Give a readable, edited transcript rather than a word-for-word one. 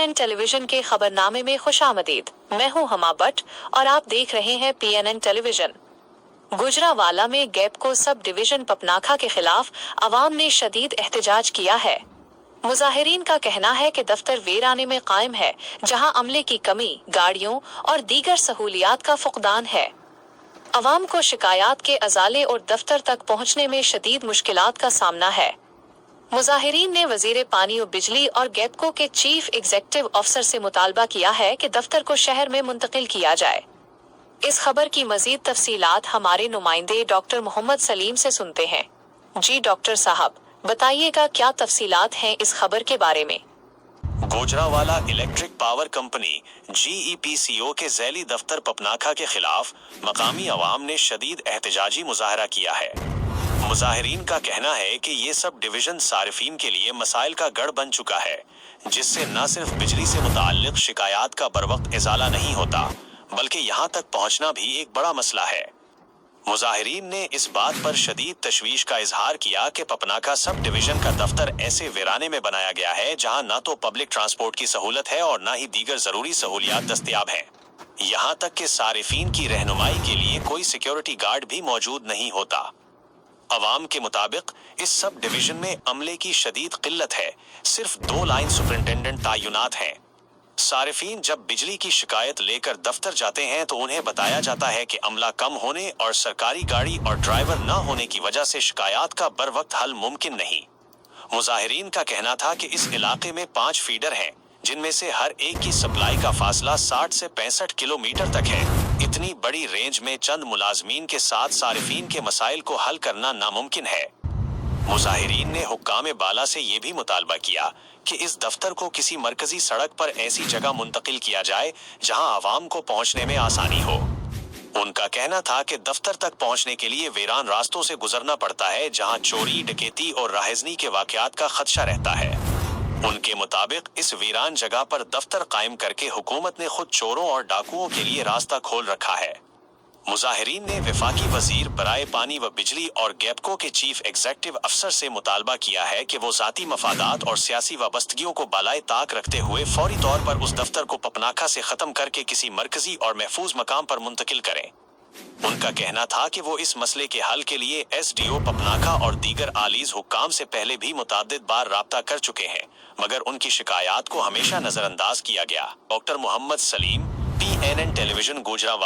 PNN television के खबरनामे में खुशामदीद। मैं हूं हमा बट और आप देख रहे हैं PNN टेलीविजन। गुजरावाला में गैपको सब डिवीजन पपनाखा के खिलाफ अवाम ने शदीद एहतजाज किया है। मुजाहिरीन का कहना है कि दफ्तर वीराने में कायम है, जहां अमले की कमी, गाड़ियों और दीगर सहूलियात का फुकदान है। अवाम को शिकायत के अजाले और दफ्तर तक पहुंचने में शदीद मुश्किलात का सामना है। मुजाहिरीन ने वजीर पानी और बिजली और गैपको के चीफ एग्जीक्यूटिव अफसर से मुतालबा किया है कि दफ्तर को शहर में मुंतकिल किया जाए। इस खबर की मजीद तफसीलात हमारे नुमाइंदे डॉक्टर मोहम्मद सलीम से सुनते हैं। जी डॉक्टर साहब, बताइएगा क्या तफसीलात हैं इस खबर के बारे में। Gujranwala electric power company GEPCO के ज़ैली दफ्तर पपनाखा के खिलाफ मकामी अवाम ने शदीद एहतजाजी मुजाहरा किया है। मुजाहिरीन का कहना है कि ये सब डिवीजन सारिफीन के लिए मसाइल का गढ़ बन चुका है, जिससे न सिर्फ बिजली से मुताल्लिक शिकायत का बरवक्त इजाला नहीं होता, बल्कि यहाँ तक पहुँचना भी एक बड़ा मसला है। मुजाहिरीन ने इस बात पर शदीद तशवीश का इजहार किया कि पपनाखा सब डिवीजन का दफ्तर ऐसे वीराने में बनाया गया है जहाँ न तो पब्लिक ट्रांसपोर्ट की सहूलत है और न ही दीगर जरूरी सहूलियात दस्तयाब हैं। यहाँ तक कि सारिफीन की रहनुमाई के लिए कोई सिक्योरिटी गार्ड भी मौजूद नहीं होता। अवाम के मुताबिक इस सब डिवीजन में अमले की शदीद किल्लत है, सिर्फ 2 लाइन सुपरिंटेंडेंट तायुनात हैं। सारिफीन जब बिजली की शिकायत लेकर दफ्तर जाते हैं तो उन्हें बताया जाता है कि अमला कम होने और सरकारी गाड़ी और ड्राइवर न होने की वजह से शिकायत का बर वक्त हल मुमकिन नहीं। मुजाहिरीन का कहना था कि इस इलाके में 5 फीडर हैं, जिनमें से हर एक की सप्लाई का फासला 60 से 65 किलोमीटर तक है। इतनी बड़ी रेंज में चंद मुलाजमीन के साथ सारिफीन के मसाइल को हल करना नामुमकिन है। मुजाहिरीन ने हुक्काम बाला से ये भी मुतालबा किया कि इस दफ्तर को किसी मरकजी सड़क पर ऐसी जगह मुंतकिल किया जाए जहां आवाम को पहुंचने में आसानी हो। उनका कहना था कि दफ्तर तक पहुंचने के लिए वीरान रास्तों से गुजरना पड़ता है, जहां चोरी, डकैती और राहजनी के वाकयात का खदशा रहता है। उनके मुताबिक इस वीरान जगह पर दफ्तर कायम करके हुकूमत ने खुद चोरों और डाकुओं के लिए रास्ता खोल रखा है। मुजाहिरीन ने वफाकी वजीर बराए पानी व बिजली और गैपको के चीफ एग्जीक्यूटिव अफसर से मुतालबा किया है कि वो ज़ाती मफादात और सियासी वाबस्तगियों को बालाए ताक रखते हुए फौरी तौर पर उस दफ्तर को पपनाखा से ख़त्म करके किसी मरकजी और महफूज मकाम पर मुंतकिल करें। उनका कहना था कि वो इस मसले के हल के लिए SDO पपनाखा और दीगर आलीज हुक्काम से पहले भी मुताद्दिद बार राब्ता कर चुके हैं, मगर उनकी शिकायत को हमेशा नजरअंदाज किया गया। Doctor Mohammad Saleem, PNN television Gujranwala.